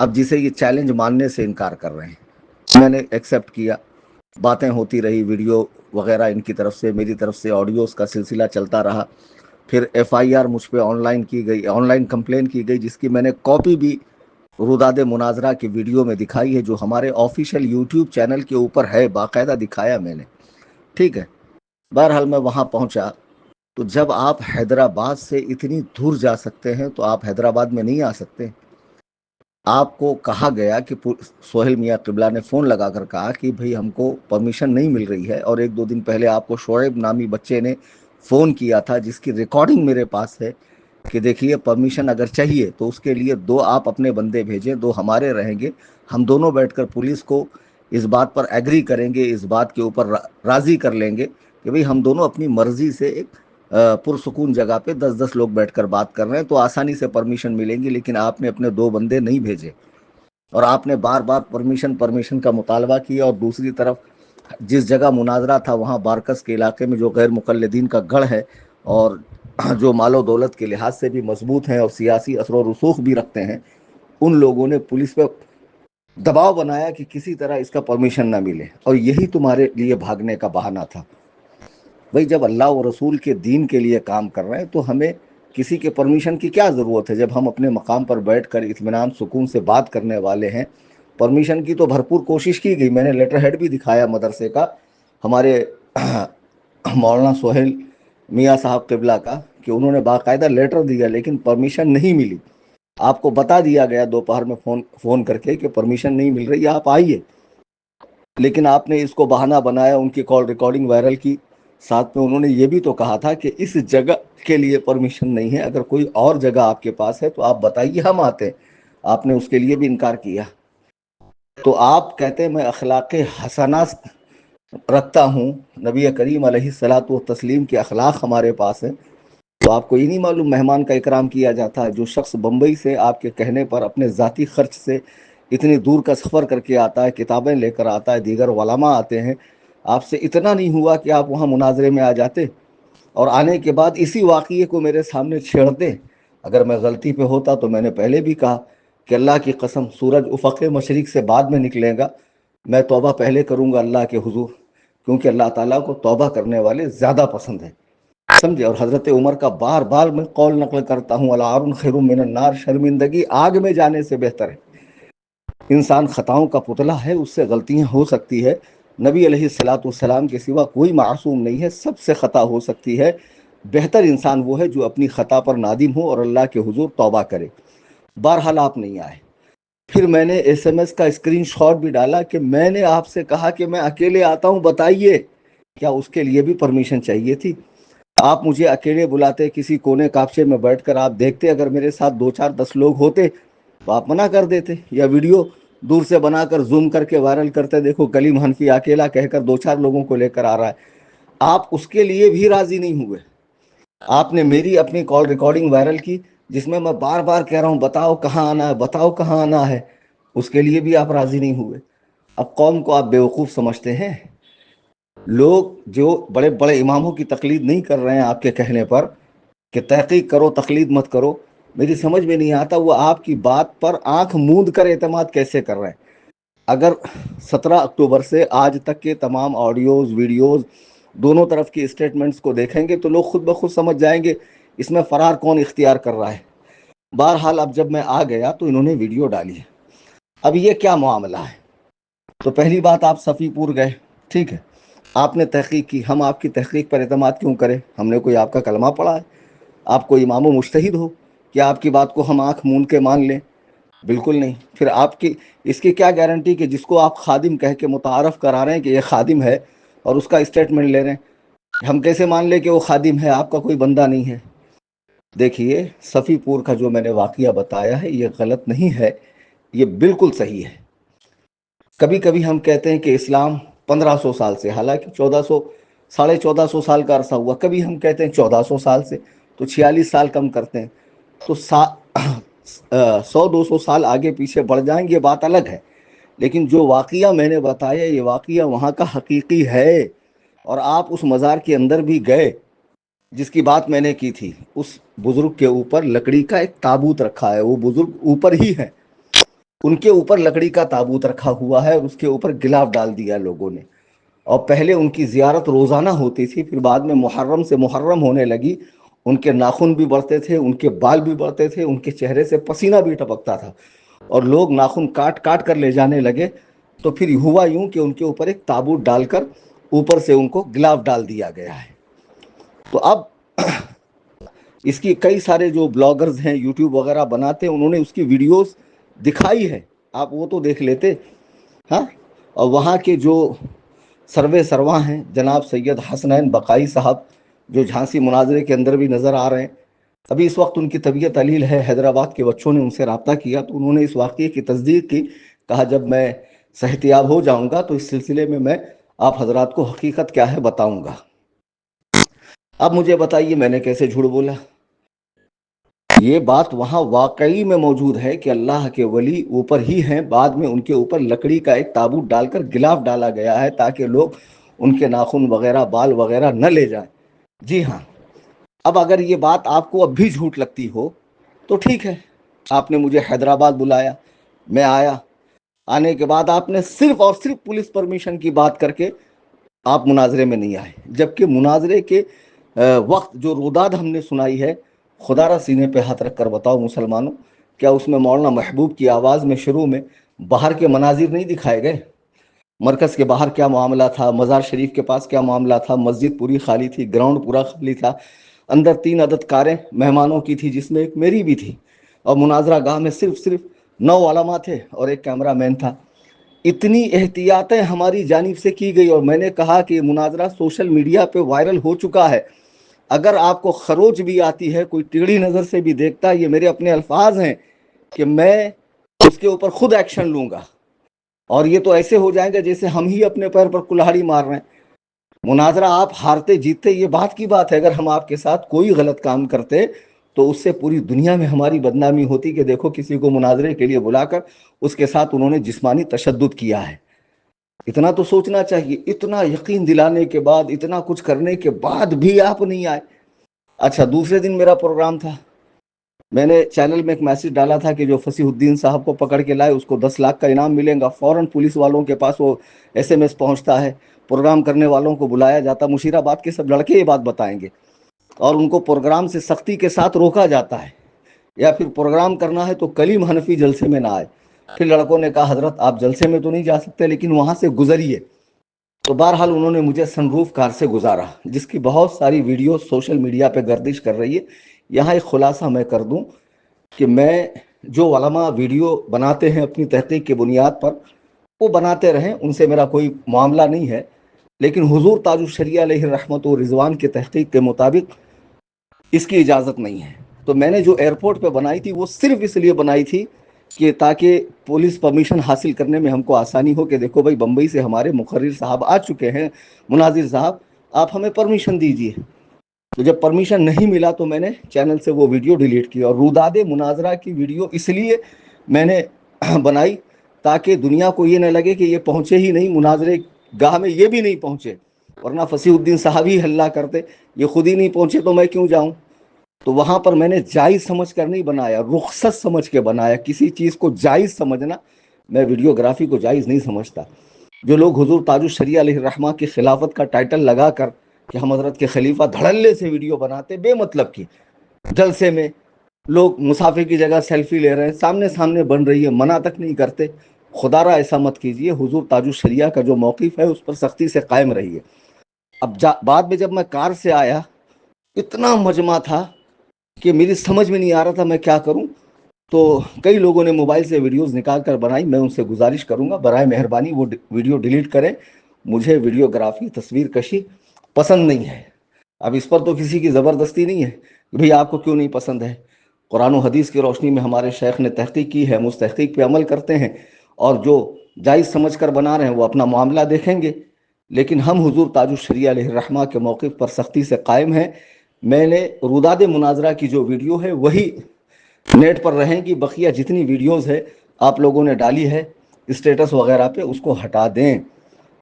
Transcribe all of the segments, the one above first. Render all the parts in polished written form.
اب جسے یہ چیلنج ماننے سے انکار کر رہے ہیں، میں نے ایکسیپٹ کیا، باتیں ہوتی رہی، ویڈیو وغیرہ ان کی طرف سے، میری طرف سے آڈیوز کا سلسلہ چلتا رہا۔ پھر ایف آئی آر مجھ پہ آن لائن کی گئی، آن لائن کمپلین کی گئی، جس کی میں نے کاپی بھی روداد مناظرہ کی ویڈیو میں دکھائی ہے، جو ہمارے آفیشیل یوٹیوب چینل کے اوپر ہے، باقاعدہ دکھایا میں نے، ٹھیک ہے۔ بہرحال میں وہاں پہنچا، تو جب آپ حیدرآباد سے اتنی دور جا سکتے ہیں تو آپ حیدرآباد میں نہیں آ سکتے۔ آپ کو کہا گیا کہ سہیل میاں قبلہ نے فون لگا کر کہا کہ بھئی ہم کو پرمیشن نہیں مل رہی ہے، اور 1-2 دن پہلے آپ کو شعیب نامی بچے نے فون کیا تھا، جس کی ریکارڈنگ میرے پاس ہے، کہ دیکھیے پرمیشن اگر چاہیے تو اس کے لیے 2 آپ اپنے بندے بھیجیں، 2 ہمارے رہیں گے، ہم دونوں بیٹھ کر پولیس کو اس بات پر ایگری کریں گے، اس بات کے اوپر راضی کر لیں گے کہ بھئی ہم دونوں اپنی مرضی سے ایک پرسکون جگہ پہ 10-10 لوگ بیٹھ کر بات کر رہے ہیں، تو آسانی سے پرمیشن ملیں گی۔ لیکن آپ نے اپنے 2 بندے نہیں بھیجے، اور آپ نے بار بار پرمیشن کا مطالبہ کیا، اور دوسری طرف جس جگہ مناظرہ تھا وہاں بارکس کے علاقے میں جو غیر مقلدین کا گڑھ ہے، اور جو مال و دولت کے لحاظ سے بھی مضبوط ہیں اور سیاسی اثر و رسوخ بھی رکھتے ہیں، ان لوگوں نے پولیس پہ دباؤ بنایا کہ کسی طرح اس کا پرمیشن نہ ملے، اور یہی تمہارے لیے بھاگنے کا بہانہ تھا۔ بھئی جب اللہ و رسول کے دین کے لیے کام کر رہے ہیں تو ہمیں کسی کے پرمیشن کی کیا ضرورت ہے؟ جب ہم اپنے مقام پر بیٹھ کر اطمینان سکون سے بات کرنے والے ہیں، پرمیشن کی تو بھرپور کوشش کی گئی۔ میں نے لیٹر ہیڈ بھی دکھایا مدرسے کا، ہمارے مولانا سہیل میاں صاحب قبلہ کا، کہ انہوں نے باقاعدہ لیٹر دیا، لیکن پرمیشن نہیں ملی۔ آپ کو بتا دیا گیا دوپہر میں فون کر کے کہ پرمیشن نہیں مل رہی، آپ آئیے، لیکن آپ نے اس کو بہانہ بنایا۔ ان کی کال ریکارڈنگ وائرل کی، ساتھ میں انہوں نے یہ بھی تو کہا تھا کہ اس جگہ کے لیے پرمیشن نہیں ہے، اگر کوئی اور جگہ آپ کے پاس ہے تو آپ بتائیے، ہم آتے ہیں۔ آپ نے اس کے لیے بھی انکار کیا۔ تو آپ کہتے ہیں میں اخلاق حسنہ رکھتا ہوں، نبی کریم علیہ الصلاۃ والتسلیم کے اخلاق ہمارے پاس ہیں، تو آپ کو یہ نہیں معلوم مہمان کا اکرام کیا جاتا ہے؟ جو شخص بمبئی سے آپ کے کہنے پر اپنے ذاتی خرچ سے اتنی دور کا سفر کر کے آتا ہے، کتابیں لے کر آتا ہے، دیگر علماء آتے ہیں، آپ سے اتنا نہیں ہوا کہ آپ وہاں مناظرے میں آ جاتے، اور آنے کے بعد اسی واقعے کو میرے سامنے چھیڑتے؟ اگر میں غلطی پہ ہوتا تو میں نے پہلے بھی کہا کہ اللہ کی قسم سورج افق مشرق سے بعد میں نکلے گا، میں توبہ پہلے کروں گا اللہ کے حضور، کیونکہ اللہ تعالیٰ کو توبہ کرنے والے زیادہ پسند ہیں، سمجھے؟ اور حضرت عمر کا بار بار میں قول نقل کرتا ہوں، العار خیر من النار، شرمندگی آگ میں جانے سے بہتر ہے۔ انسان خطاؤں کا پتلا ہے، اس سے غلطیاں ہو سکتی ہے، نبی علیہ الصلاۃ والسلام کے سوا کوئی معصوم نہیں ہے، سب سے خطا ہو سکتی ہے۔ بہتر انسان وہ ہے جو اپنی خطا پر نادم ہو اور اللہ کے حضور توبہ کرے۔ بہرحال آپ نہیں آئے۔ پھر میں نے ایس ایم ایس کا اسکرین شاٹ بھی ڈالا کہ میں نے آپ سے کہا کہ میں اکیلے آتا ہوں، بتائیے کیا اس کے لیے بھی پرمیشن چاہیے تھی؟ آپ مجھے اکیلے بلاتے کسی کونے کاپچے میں بیٹھ کر، آپ دیکھتے اگر میرے ساتھ 2-4-10 لوگ ہوتے تو آپ منع کر دیتے، یا ویڈیو دور سے بنا کر زوم کر کے وائرل کرتے، دیکھو کلیم حنفی اکیلا کہہ کر 2-4 لوگوں کو لے کر آ رہا ہے۔ آپ اس کے لیے بھی راضی نہیں ہوئے۔ آپ نے میری اپنی کال ریکارڈنگ وائرل کی، جس میں میں بار بار کہہ رہا ہوں بتاؤ کہاں آنا ہے، بتاؤ کہاں آنا ہے، اس کے لیے بھی آپ راضی نہیں ہوئے۔ اب قوم کو آپ بیوقوف سمجھتے ہیں؟ لوگ جو بڑے بڑے اماموں کی تقلید نہیں کر رہے ہیں آپ کے کہنے پر کہ تحقیق کرو تقلید مت کرو، میری سمجھ میں نہیں آتا وہ آپ کی بات پر آنکھ موند کر اعتماد کیسے کر رہے ہیں۔ اگر 17 اکتوبر سے آج تک کے تمام آڈیوز ویڈیوز دونوں طرف کی اسٹیٹمنٹس کو دیکھیں گے تو لوگ خود بخود سمجھ جائیں گے اس میں فرار کون اختیار کر رہا ہے۔ بہرحال اب جب میں آ گیا تو انہوں نے ویڈیو ڈالی ہے۔ اب یہ کیا معاملہ ہے؟ تو پہلی بات، آپ صفی پور گئے، ٹھیک ہے، آپ نے تحقیق کی، ہم آپ کی تحقیق پر اعتماد کیوں کریں؟ ہم نے کوئی آپ کا کلمہ پڑھا ہے؟ آپ کوئی امام و مجتہد ہو کہ آپ کی بات کو ہم آنکھ موند کے مان لیں؟ بالکل نہیں۔ پھر آپ کی اس کی کیا گارنٹی کہ جس کو آپ خادم کہہ کے متعارف کرا رہے ہیں کہ یہ خادم ہے اور اس کا اسٹیٹمنٹ لے رہے ہیں، ہم کیسے مان لیں کہ وہ خادم ہے، آپ کا کوئی بندہ نہیں ہے؟ دیکھیے صفی پور کا جو میں نے واقعہ بتایا ہے یہ غلط نہیں ہے، یہ بالکل صحیح ہے۔ کبھی کبھی ہم کہتے ہیں کہ اسلام 1500 سال سے، حالانکہ 1400 سال کا عرصہ ہوا، کبھی ہم کہتے ہیں 1400 سال سے، تو 46 سال کم کرتے ہیں تو 100-200 سال آگے پیچھے بڑھ جائیں گے، یہ بات الگ ہے۔ لیکن جو واقعہ میں نے بتایا یہ واقعہ وہاں کا حقیقی ہے، اور آپ اس مزار کے اندر بھی گئے جس کی بات میں نے کی تھی، اس بزرگ کے اوپر لکڑی کا ایک تابوت رکھا ہے، وہ بزرگ اوپر ہی ہے، ان کے اوپر لکڑی کا تابوت رکھا ہوا ہے اور اس کے اوپر گلاف ڈال دیا لوگوں نے. اور پہلے ان کی زیارت روزانہ ہوتی تھی، پھر بعد میں محرم سے محرم ہونے لگی، ان کے ناخن بھی بڑھتے تھے، ان کے بال بھی بڑھتے تھے، ان کے چہرے سے پسینہ بھی ٹپکتا تھا، اور لوگ ناخن کاٹ کاٹ کر لے جانے لگے. تو پھر ہوا یوں کہ ان کے اوپر ایک تابوت ڈال کر اوپر سے ان کو گلاف ڈال دیا گیا ہے. تو اب اس کی کئی سارے جو بلاگرز ہیں، یوٹیوب وغیرہ بناتے ہیں، انہوں نے اس کی ویڈیوز دکھائی ہے، آپ وہ تو دیکھ لیتے. ہاں، اور وہاں کے جو سروے سرواں ہیں جناب سید حسنین بقائی صاحب، جو جھانسی مناظرے کے اندر بھی نظر آ رہے ہیں، ابھی اس وقت ان کی طبیعت علیل ہے. حیدرآباد کے بچوں نے ان سے رابطہ کیا تو انہوں نے اس واقعے کی تصدیق کی. کہا جب میں صحتیاب ہو جاؤں گا تو اس سلسلے میں آپ حضرات کو حقیقت کیا ہے بتاؤں گا. اب مجھے بتائیے میں نے کیسے جھوٹ بولا؟ یہ بات وہاں واقعی میں موجود ہے کہ اللہ کے ولی اوپر ہی ہیں، بعد میں ان کے اوپر لکڑی کا ایک تابوت ڈال کر گلاف ڈالا گیا ہے تاکہ لوگ ان کے ناخن وغیرہ بال وغیرہ نہ لے جائیں. جی ہاں. اب اگر یہ بات آپ کو اب بھی جھوٹ لگتی ہو تو ٹھیک ہے، آپ نے مجھے حیدرآباد بلایا، میں آیا. آنے کے بعد آپ نے صرف اور صرف پولیس پرمیشن کی بات کر کے آپ مناظرے میں نہیں آئے، جبکہ مناظرے کے وقت جو روداد ہم نے سنائی ہے، خدا را سینے پہ ہاتھ رکھ کر بتاؤ مسلمانوں، کیا اس میں مولانا محبوب کی آواز میں شروع میں باہر کے مناظر نہیں دکھائے گئے؟ مرکز کے باہر کیا معاملہ تھا، مزار شریف کے پاس کیا معاملہ تھا، مسجد پوری خالی تھی، گراؤنڈ پورا خالی تھا، اندر 3 عدد کاریں مہمانوں کی تھی جس میں ایک میری بھی تھی، اور مناظرہ گاہ میں صرف 9 علماء تھے اور ایک کیمرہ مین تھا. اتنی احتیاطیں ہماری جانب سے کی گئی، اور میں نے کہا کہ یہ مناظرہ سوشل میڈیا پہ وائرل ہو چکا ہے، اگر آپ کو خروچ بھی آتی ہے، کوئی ٹیڑھی نظر سے بھی دیکھتا ہے، یہ میرے اپنے الفاظ ہیں کہ میں اس کے اوپر خود ایکشن لوں گا. اور یہ تو ایسے ہو جائیں گے جیسے ہم ہی اپنے پیر پر کلہاڑی مار رہے ہیں. مناظرہ آپ ہارتے جیتتے یہ بات کی بات ہے، اگر ہم آپ کے ساتھ کوئی غلط کام کرتے تو اس سے پوری دنیا میں ہماری بدنامی ہوتی کہ دیکھو کسی کو مناظرے کے لیے بلا کر اس کے ساتھ انہوں نے جسمانی تشدد کیا ہے. اتنا تو سوچنا چاہیے. اتنا یقین دلانے کے بعد، اتنا کچھ کرنے کے بعد بھی آپ نہیں آئے. اچھا، دوسرے دن میرا پروگرام تھا، میں نے چینل میں ایک میسج ڈالا تھا کہ جو فصیح الدین صاحب کو پکڑ کے لائے اس کو 10 لاکھ کا انعام ملے گا. فوراً پولیس والوں کے پاس وہ SMS پہنچتا ہے، پروگرام کرنے والوں کو بلایا جاتا. مشیرآباد کے سب لڑکے یہ بات بتائیں گے. اور ان کو پروگرام سے سختی کے ساتھ روکا جاتا ہے، یا پھر پروگرام کرنا ہے تو کلیم حنفی جلسے میں نہ آئے. پھر لڑکوں نے کہا حضرت آپ جلسے میں تو نہیں جا سکتے لیکن وہاں سے گزریے. تو بہرحال انہوں نے مجھے سن روف کار سے گزارا، جس کی بہت ساری ویڈیو سوشل میڈیا پہ گردش کر رہی ہے. یہاں ایک خلاصہ میں کر دوں کہ میں جو علماء ویڈیو بناتے ہیں اپنی تحقیق کی بنیاد پر، وہ بناتے رہیں، ان سے میرا کوئی معاملہ نہیں ہے، لیکن حضور تاج الشریعہ علیہ رحمت و رضوان کے تحقیق کے مطابق اس کی اجازت نہیں ہے. تو میں نے جو ایئرپورٹ پہ بنائی تھی وہ صرف اس لیے بنائی تھی کہ تاکہ پولیس پرمیشن حاصل کرنے میں ہم کو آسانی ہو کہ دیکھو بھائی بمبئی سے ہمارے مقرر صاحب آ چکے ہیں، مناظر صاحب آپ ہمیں پرمیشن دیجیے. تو جب پرمیشن نہیں ملا تو میں نے چینل سے وہ ویڈیو ڈیلیٹ کی. اور روداد مناظرہ کی ویڈیو اس لیے میں نے بنائی تاکہ دنیا کو یہ نہ لگے کہ یہ پہنچے ہی نہیں، مناظرے گاہ میں یہ بھی نہیں پہنچے، ورنہ فصیح الدین صاحب ہی ہلہ کرتے. یہ خود ہی نہیں پہنچے تو میں کیوں جاؤں؟ تو وہاں پر میں نے جائز سمجھ کر نہیں بنایا، رخصت سمجھ کے بنایا. کسی چیز کو جائز سمجھنا، میں ویڈیوگرافی کو جائز نہیں سمجھتا. جو لوگ حضور تاج الشریعہ علیہ الرحمہ کی خلافت کا ٹائٹل لگا کر کہ ہم حضرت کے خلیفہ دھڑلے سے ویڈیو بناتے بے مطلب کی، جلسے میں لوگ مسافر کی جگہ سیلفی لے رہے ہیں، سامنے سامنے بن رہی ہے، منع تک نہیں کرتے. خدا را ایسا مت کیجیے. حضور تاج الشریعہ کا جو موقف ہے اس پر سختی سے قائم رہیے. اب بعد میں جب میں کار سے آیا، اتنا مجمع تھا کہ میری سمجھ میں نہیں آ رہا تھا میں کیا کروں. تو کئی لوگوں نے موبائل سے ویڈیوز نکال کر بنائی. میں ان سے گزارش کروں گا برائے مہربانی وہ ویڈیو ڈیلیٹ کریں. مجھے ویڈیوگرافی، تصویر کشی پسند نہیں ہے. اب اس پر تو کسی کی زبردستی نہیں ہے کہ بھئی آپ کو کیوں نہیں پسند ہے. قرآن و حدیث کی روشنی میں ہمارے شیخ نے تحقیق کی ہے، ہم اس تحقیق پہ عمل کرتے ہیں، اور جو جائز سمجھ کر بنا رہے ہیں وہ اپنا معاملہ دیکھیں گے. لیکن ہم حضور تاج الشریعہ علیہ الرحمہ کے موقف پر سختی سے قائم ہیں. میں نے روداد مناظرہ کی جو ویڈیو ہے وہی نیٹ پر رہیں گی، بقیہ جتنی ویڈیوز ہے آپ لوگوں نے ڈالی ہے اسٹیٹس وغیرہ پہ اس کو ہٹا دیں.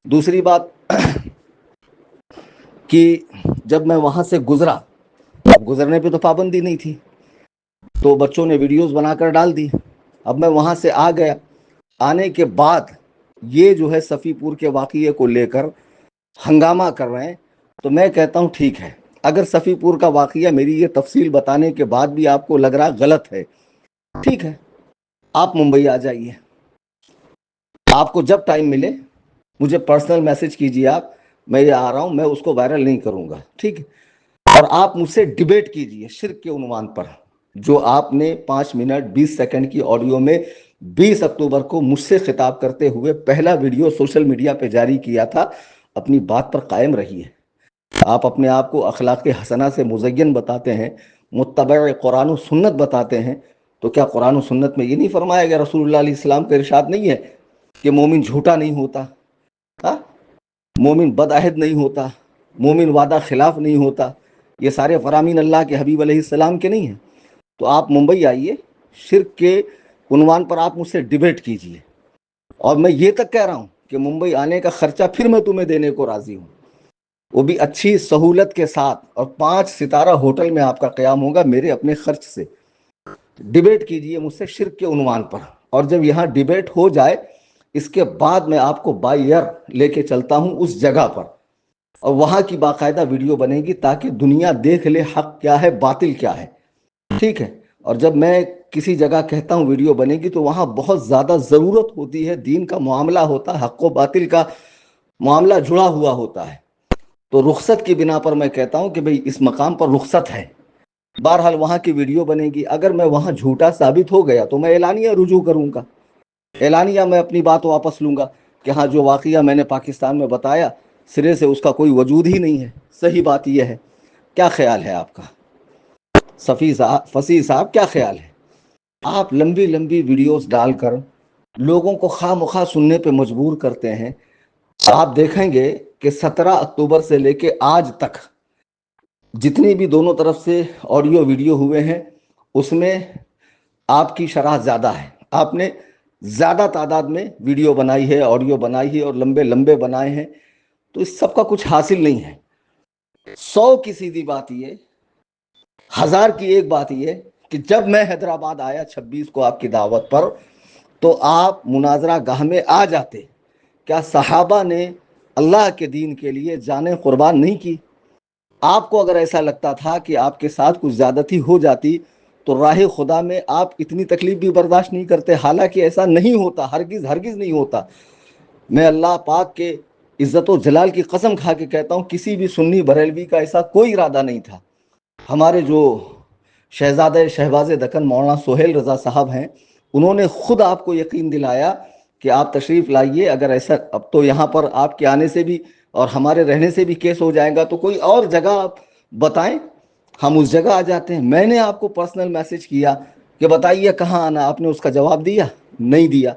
دوسری بات کہ جب میں وہاں سے گزرا، اب گزرنے پہ تو پابندی نہیں تھی، تو بچوں نے ویڈیوز بنا کر ڈال دی. اب میں وہاں سے آ گیا آنے کے بعد یہ جو ہے صفی پور کے واقعے کو لے کر ہنگامہ کر رہے ہیں، تو میں کہتا ہوں ٹھیک ہے، اگر صفی پور کا واقعہ میری یہ تفصیل بتانے کے بعد بھی آپ کو لگ رہا غلط ہے، ٹھیک ہے، آپ ممبئی آ جائیے، آپ کو جب ٹائم ملے مجھے پرسنل میسج کیجیے، آپ میں یہ آ رہا ہوں، میں اس کو وائرل نہیں کروں گا، ٹھیک ہے، اور آپ مجھ سے ڈیبیٹ کیجیے شرک کے عنوان پر، جو آپ نے 5 منٹ 20 سیکنڈ کی آڈیو میں 20 اکتوبر کو مجھ سے خطاب کرتے ہوئے پہلا ویڈیو سوشل میڈیا پہ جاری کیا تھا، اپنی بات پر قائم رہیے۔ آپ اپنے آپ کو اخلاق حسنہ سے مزین بتاتے ہیں، متبع قرآن و سنت بتاتے ہیں، تو کیا قرآن و سنت میں یہ نہیں فرمایا گیا، رسول اللہ علیہ السلام کا ارشاد نہیں ہے کہ مومن جھوٹا نہیں ہوتا، مومن بدعہد نہیں ہوتا، مومن وعدہ خلاف نہیں ہوتا؟ یہ سارے فرامین اللہ کے حبیب علیہ السلام کے نہیں ہیں؟ تو آپ ممبئی آئیے، شرک کے عنوان پر آپ مجھ سے ڈیبیٹ کیجیے، اور میں یہ تک کہہ رہا ہوں کہ ممبئی آنے کا خرچہ پھر میں تمہیں دینے کو راضی ہوں، وہ بھی اچھی سہولت کے ساتھ، اور 5 ستارہ ہوٹل میں آپ کا قیام ہوگا میرے اپنے خرچ سے۔ ڈیبیٹ کیجیے مجھ سے شرک کے عنوان پر، اور جب یہاں ڈیبیٹ ہو جائے اس کے بعد میں آپ کو بائی ایئر لے کے چلتا ہوں اس جگہ پر، اور وہاں کی باقاعدہ ویڈیو بنے گی تاکہ دنیا دیکھ لے حق کیا ہے باطل کیا ہے، ٹھیک ہے؟ اور جب میں کسی جگہ کہتا ہوں ویڈیو بنے گی تو وہاں بہت زیادہ ضرورت ہوتی ہے، دین کا معاملہ ہوتا ہے، حق و باطل کا معاملہ جڑا ہوا ہوتا ہے، تو رخصت کی بنا پر میں کہتا ہوں کہ بھئی اس مقام پر رخصت ہے۔ بہرحال وہاں کی ویڈیو بنے گی، اگر میں وہاں جھوٹا ثابت ہو گیا تو میں اعلانیہ رجوع کروں گا، اعلانیہ میں اپنی بات واپس لوں گا کہ ہاں جو واقعہ میں نے پاکستان میں بتایا سرے سے اس کا کوئی وجود ہی نہیں ہے، صحیح بات یہ ہے۔ کیا خیال ہے آپ کا فصیح صاحب، کیا خیال ہے؟ آپ لمبی لمبی ویڈیوز ڈال کر لوگوں کو خواہ مخواہ سننے پہ مجبور کرتے ہیں۔ آپ دیکھیں گے کہ 17 اکتوبر سے لے کے آج تک جتنی بھی دونوں طرف سے آڈیو ویڈیو ہوئے ہیں اس میں آپ کی شرح زیادہ ہے، آپ نے زیادہ تعداد میں ویڈیو بنائی ہے، آڈیو بنائی ہے، اور لمبے لمبے بنائے ہیں، تو اس سب کا کچھ حاصل نہیں ہے۔ 100 کی سیدھی بات یہ، 1000 کی ایک بات یہ کہ جب میں حیدرآباد آیا 26 کو آپ کی دعوت پر، تو آپ مناظرہ گاہ میں آ جاتے، کیا صحابہ نے اللہ کے دین کے لیے جانیں قربان نہیں کی؟ آپ کو اگر ایسا لگتا تھا کہ آپ کے ساتھ کچھ زیادتی ہو جاتی تو راہ خدا میں آپ اتنی تکلیف بھی برداشت نہیں کرتے، حالانکہ ایسا نہیں ہوتا، ہرگز ہرگز نہیں ہوتا۔ میں اللہ پاک کے عزت و جلال کی قسم کھا کے کہتا ہوں کسی بھی سنی بریلوی کا ایسا کوئی ارادہ نہیں تھا۔ ہمارے جو شہزادہ شہباز دکن مولانا سہیل رضا صاحب ہیں، انہوں نے خود آپ کو یقین دلایا کہ آپ تشریف لائیے، اگر ایسا اب تو یہاں پر آپ کے آنے سے بھی اور ہمارے رہنے سے بھی کیس ہو جائے گا تو کوئی اور جگہ آپ بتائیں، ہم اس جگہ آ جاتے ہیں۔ میں نے آپ کو پرسنل میسج کیا کہ بتائیے کہاں آنا، آپ نے اس کا جواب دیا نہیں دیا۔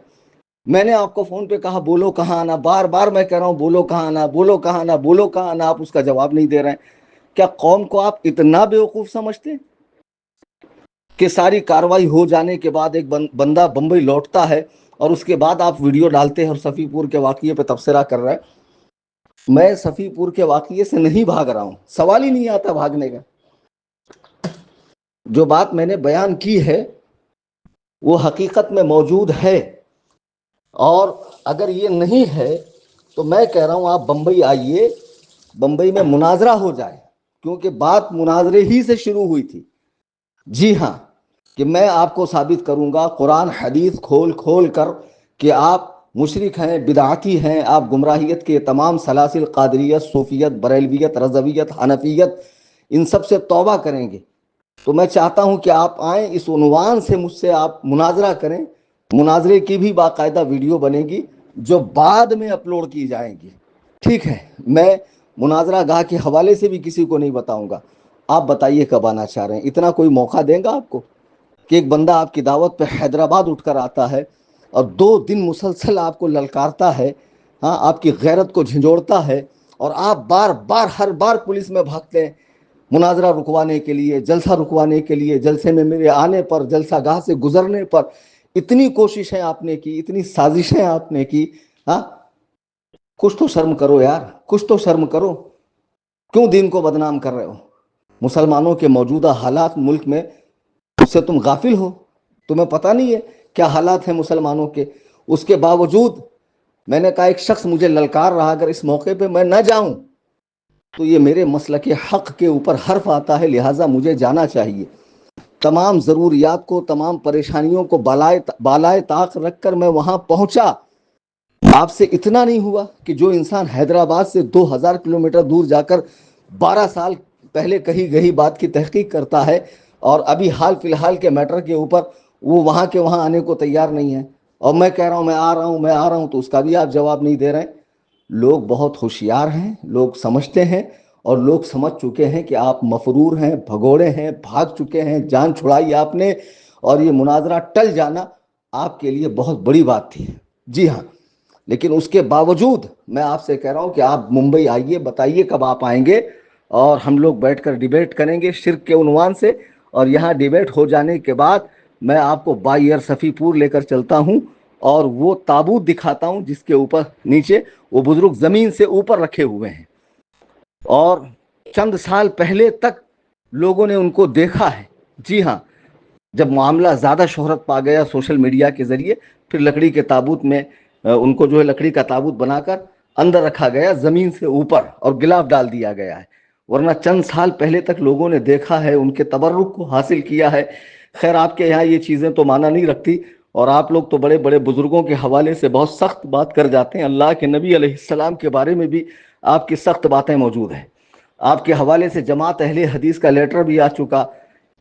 میں نے آپ کو فون پہ کہا بولو کہاں آنا، بار بار میں کہہ رہا ہوں بولو کہاں آنا، بولو کہاں آنا، بولو کہاں آنا، آپ اس کا جواب نہیں دے رہے ہیں۔ کیا قوم کو آپ اتنا بیوقوف سمجھتے ہیں کہ ساری کاروائی ہو جانے کے بعد ایک بندہ بمبئی لوٹتا ہے اور اس کے بعد آپ ویڈیو ڈالتے ہیں اور صفی پور کے واقعے پہ تبصرہ کر رہے ہیں؟ میں صفی پور کے واقعے سے نہیں بھاگ رہا ہوں، سوال ہی نہیں آتا بھاگنے کا۔ جو بات میں نے بیان کی ہے وہ حقیقت میں موجود ہے، اور اگر یہ نہیں ہے تو میں کہہ رہا ہوں آپ بمبئی آئیے، بمبئی میں مناظرہ ہو جائے، کیونکہ بات مناظرے ہی سے شروع ہوئی تھی۔ جی ہاں، کہ میں آپ کو ثابت کروں گا قرآن حدیث کھول کھول کر کہ آپ مشرک ہیں، بدعتی ہیں، آپ گمراہیت کے تمام سلاسل قادریت، صوفیت، بریلویت، رضویت، حنفیت، ان سب سے توبہ کریں گے۔ تو میں چاہتا ہوں کہ آپ آئیں، اس عنوان سے مجھ سے آپ مناظرہ کریں، مناظرے کی بھی باقاعدہ ویڈیو بنے گی جو بعد میں اپلوڈ کی جائیں گی، ٹھیک ہے؟ میں مناظرہ گاہ کے حوالے سے بھی کسی کو نہیں بتاؤں گا۔ آپ بتائیے کب آنا چاہ رہے ہیں؟ اتنا کوئی موقع دیں گا آپ کو کہ ایک بندہ آپ کی دعوت پہ حیدرآباد اٹھ کر آتا ہے اور 2 دن مسلسل آپ کو للکارتا ہے، ہاں، آپ کی غیرت کو جھنجھوڑتا ہے، اور آپ بار بار ہر بار پولیس میں بھاگتے ہیں مناظرہ رکوانے کے لیے، جلسہ رکوانے کے لیے، جلسے میں میرے آنے پر، جلسہ گاہ سے گزرنے پر اتنی کوششیں آپ نے کی، اتنی سازشیں آپ نے کی، ہاں؟ کچھ تو شرم کرو یار، کچھ تو شرم کرو۔ کیوں دین کو بدنام کر رہے ہو؟ مسلمانوں کے موجودہ حالات ملک میں اس سے تم غافل ہو؟ تمہیں پتہ نہیں ہے کیا حالات ہیں مسلمانوں کے؟ اس کے باوجود میں نے کہا ایک شخص مجھے للکار رہا، اگر اس موقع پہ میں نہ جاؤں تو یہ میرے مسلک حق کے اوپر حرف آتا ہے، لہٰذا مجھے جانا چاہیے۔ تمام ضروریات کو، تمام پریشانیوں کو بالائے طاق رکھ کر میں وہاں پہنچا۔ آپ سے اتنا نہیں ہوا کہ جو انسان حیدرآباد سے 2000 کلومیٹر دور جا کر 12 سال پہلے کہی گئی بات کی تحقیق کرتا ہے اور ابھی حال فی الحال کے میٹر کے اوپر وہ وہاں کے وہاں آنے کو تیار نہیں ہے، اور میں کہہ رہا ہوں میں آ رہا ہوں میں آ رہا ہوں، تو اس کا بھی آپ جواب نہیں دے رہے ہیں۔ لوگ بہت ہوشیار ہیں، لوگ سمجھتے ہیں، اور لوگ سمجھ چکے ہیں کہ آپ مفرور ہیں، بھگوڑے ہیں، بھاگ چکے ہیں، جان چھڑائی آپ نے، اور یہ مناظرہ ٹل جانا آپ کے لیے بہت بڑی بات تھی۔ جی ہاں، لیکن اس کے باوجود میں آپ سے کہہ رہا ہوں کہ آپ ممبئی آئیے، بتائیے کب آپ آئیں گے، اور ہم لوگ بیٹھ کر ڈیبیٹ کریں گے شرک کے عنوان سے، اور یہاں ڈیبیٹ ہو جانے کے بعد میں آپ کو بائی ایئر صفی پور لے کر چلتا ہوں اور وہ تابوت دکھاتا ہوں جس کے اوپر نیچے وہ بزرگ زمین سے اوپر رکھے ہوئے ہیں، اور چند سال پہلے تک لوگوں نے ان کو دیکھا ہے۔ جی ہاں، جب معاملہ زیادہ شہرت پا گیا سوشل میڈیا کے ذریعے، پھر لکڑی کے تابوت میں ان کو جو ہے لکڑی کا تابوت بنا کر اندر رکھا گیا زمین سے اوپر، اور گلاف ڈال دیا گیا ہے، ورنہ چند سال پہلے تک لوگوں نے دیکھا ہے، ان کے تبرک کو حاصل کیا ہے۔ خیر آپ کے یہاں یہ چیزیں تو مانا نہیں رکھتی، اور آپ لوگ تو بڑے بڑے بزرگوں کے حوالے سے بہت سخت بات کر جاتے ہیں۔ اللہ کے نبی علیہ السلام کے بارے میں بھی آپ کی سخت باتیں موجود ہیں، آپ کے حوالے سے جماعت اہل حدیث کا لیٹر بھی آ چکا،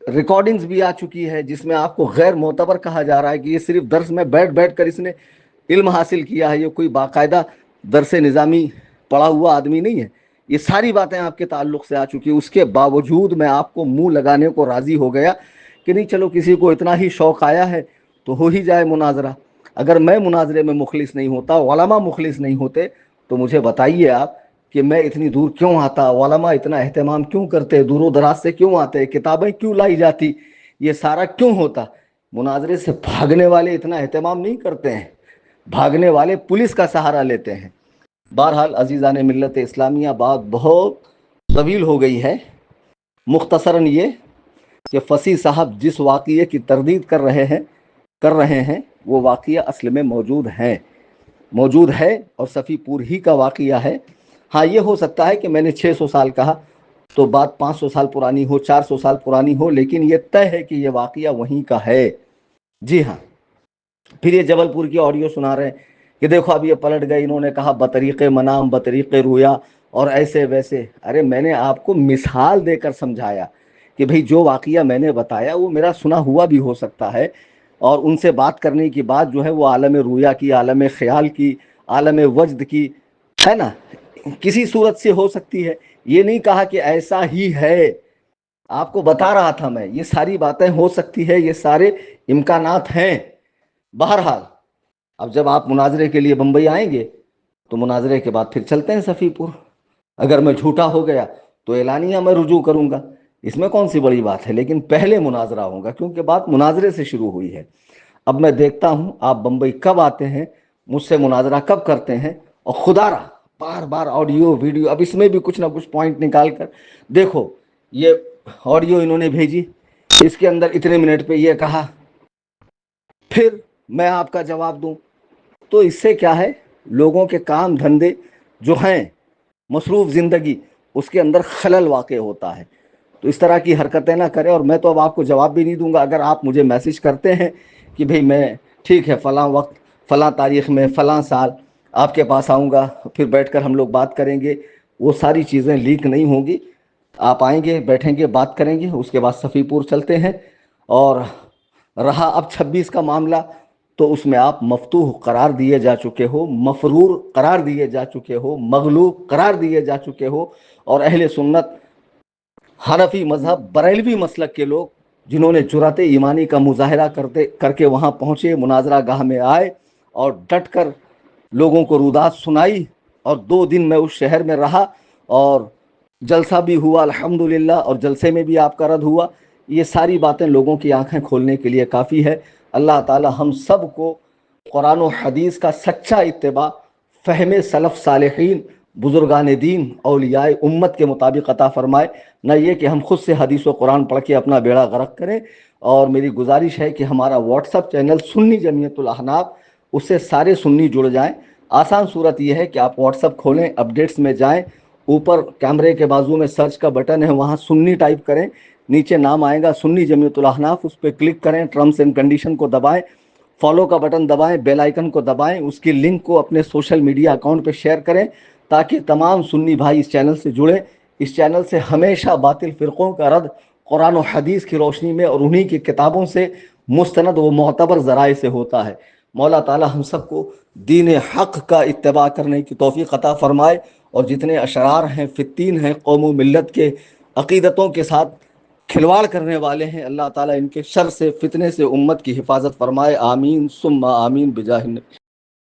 ریکارڈنگز بھی آ چکی ہے، جس میں آپ کو غیر معتبر کہا جا رہا ہے کہ یہ صرف درس میں بیٹھ بیٹھ کر اس نے علم حاصل کیا ہے، یہ کوئی باقاعدہ درس نظامی پڑھا ہوا آدمی نہیں ہے۔ یہ ساری باتیں آپ کے تعلق سے آ چکی، اس کے باوجود میں آپ کو منہ لگانے کو راضی ہو گیا کہ نہیں چلو کسی کو اتنا ہی شوق آیا ہے تو ہو ہی جائے مناظرہ۔ اگر میں مناظرے میں مخلص نہیں ہوتا، علماء مخلص نہیں ہوتے، تو مجھے بتائیے آپ کہ میں اتنی دور کیوں آتا، علماء اتنا اہتمام کیوں کرتے، دور و دراز سے کیوں آتے، کتابیں کیوں لائی جاتی، یہ سارا کیوں ہوتا؟ مناظرے سے بھاگنے والے اتنا اہتمام نہیں کرتے ہیں، بھاگنے والے پولیس کا سہارا لیتے ہیں۔ بہرحال عزیزان ملت اسلامیہ، بات بہت طویل ہو گئی ہے، مختصراً یہ کہ فصیح صاحب جس واقعے کی تردید کر رہے ہیں وہ واقعہ اصل میں موجود ہے اور صفی پور ہی کا واقعہ ہے۔ ہاں یہ ہو سکتا ہے کہ میں نے 600 سال کہا تو بات 500 سال پرانی ہو، 400 سال پرانی ہو، لیکن یہ طے ہے کہ یہ واقعہ وہیں کا ہے۔ جی ہاں، پھر یہ جبل پور کی آڈیو سنا رہے ہیں کہ دیکھو اب یہ پلٹ گئے، انہوں نے کہا بطریق منام بطریق رویا اور ایسے ویسے۔ ارے میں نے آپ کو مثال دے کر سمجھایا کہ بھئی جو واقعہ میں نے بتایا وہ میرا سنا ہوا بھی ہو سکتا ہے، اور ان سے بات کرنے کی بات جو ہے وہ عالم رویا کی، عالم خیال کی، عالم وجد کی ہے نا، کسی صورت سے ہو سکتی ہے۔ یہ نہیں کہا کہ ایسا ہی ہے، آپ کو بتا رہا تھا میں یہ ساری باتیں ہو سکتی ہے، یہ سارے امکانات ہیں۔ بہرحال اب جب آپ مناظرے کے لیے بمبئی آئیں گے تو مناظرے کے بعد پھر چلتے ہیں صفی پور۔ اگر میں جھوٹا ہو گیا تو اعلانیہ میں رجوع کروں گا، اس میں کون سی بڑی بات ہے، لیکن پہلے مناظرہ ہوگا کیونکہ بات مناظرے سے شروع ہوئی ہے۔ اب میں دیکھتا ہوں آپ بمبئی کب آتے ہیں، مجھ سے مناظرہ کب کرتے ہیں، اور خدا رہا بار بار آڈیو ویڈیو، اب اس میں بھی کچھ نہ کچھ پوائنٹ نکال کر دیکھو، یہ آڈیو انہوں نے بھیجی، اس کے اندر اتنے منٹ پہ یہ کہا، پھر میں آپ کا جواب دوں، تو اس سے کیا ہے، لوگوں کے کام دھندے جو ہیں، مصروف زندگی، اس کے اندر خلل واقع ہوتا ہے۔ تو اس طرح کی حرکتیں نہ کریں، اور میں تو اب آپ کو جواب بھی نہیں دوں گا۔ اگر آپ مجھے میسج کرتے ہیں کہ بھئی میں ٹھیک ہے فلاں وقت فلاں تاریخ میں فلاں سال آپ کے پاس آؤں گا، پھر بیٹھ کر ہم لوگ بات کریں گے، وہ ساری چیزیں لیک نہیں ہوں گی۔ آپ آئیں گے، بیٹھیں گے، بات کریں گے، اس کے بعد صفی پور چلتے ہیں۔ اور رہا اب 26 کا معاملہ، تو اس میں آپ مفتوح قرار دیے جا چکے ہو، مفرور قرار دیے جا چکے ہو، مغلوب قرار دیے جا چکے ہو، اور اہل سنت، حنفی مذہب، بریلوی مسلک کے لوگ جنہوں نے جرأت ایمانی کا مظاہرہ کر کے وہاں پہنچے، مناظرہ گاہ میں آئے اور ڈٹ کر لوگوں کو رودات سنائی، اور 2 دن میں اس شہر میں رہا، اور جلسہ بھی ہوا الحمدللہ، اور جلسے میں بھی آپ کا رد ہوا۔ یہ ساری باتیں لوگوں کی آنکھیں کھولنے کے لیے کافی ہے۔ اللہ تعالی ہم سب کو قرآن و حدیث کا سچا اتباع، فہم سلف صالحین، بزرگان دین، اولیاء امت کے مطابق عطا فرمائے، نہ یہ کہ ہم خود سے حدیث و قرآن پڑھ کے اپنا بیڑا غرق کریں۔ اور میری گزارش ہے کہ ہمارا واٹس ایپ چینل سنی جمعیت الاحناف اس سے سارے سنی جڑ جائیں۔ آسان صورت یہ ہے کہ آپ واٹس ایپ کھولیں، اپڈیٹس میں جائیں، اوپر کیمرے کے بازو میں سرچ کا بٹن ہے، وہاں سنی ٹائپ کریں، نیچے نام آئے گا سنی جمیعت الاحناف، اس پہ کلک کریں، ٹرمز اینڈ کنڈیشن کو دبائیں، فالو کا بٹن دبائیں، بیل آئیکن کو دبائیں، اس کی لنک کو اپنے سوشل میڈیا اکاؤنٹ پہ شیئر کریں تاکہ تمام سنی بھائی اس چینل سے جڑیں۔ اس چینل سے ہمیشہ باطل فرقوں کا رد قرآن و حدیث کی روشنی میں اور انہی کی کتابوں سے مستند و معتبر ذرائع سے ہوتا ہے۔ مولا تعالی ہم سب کو دین حق کا اتباع کرنے کی توفیق عطا فرمائے، اور جتنے اشرار ہیں، فتین ہیں، قوم و ملت کے عقیدتوں کے ساتھ کھلواڑ کرنے والے ہیں، اللہ تعالیٰ ان کے شر سے، فتنے سے امت کی حفاظت فرمائے۔ آمین ثم آمین بجاہ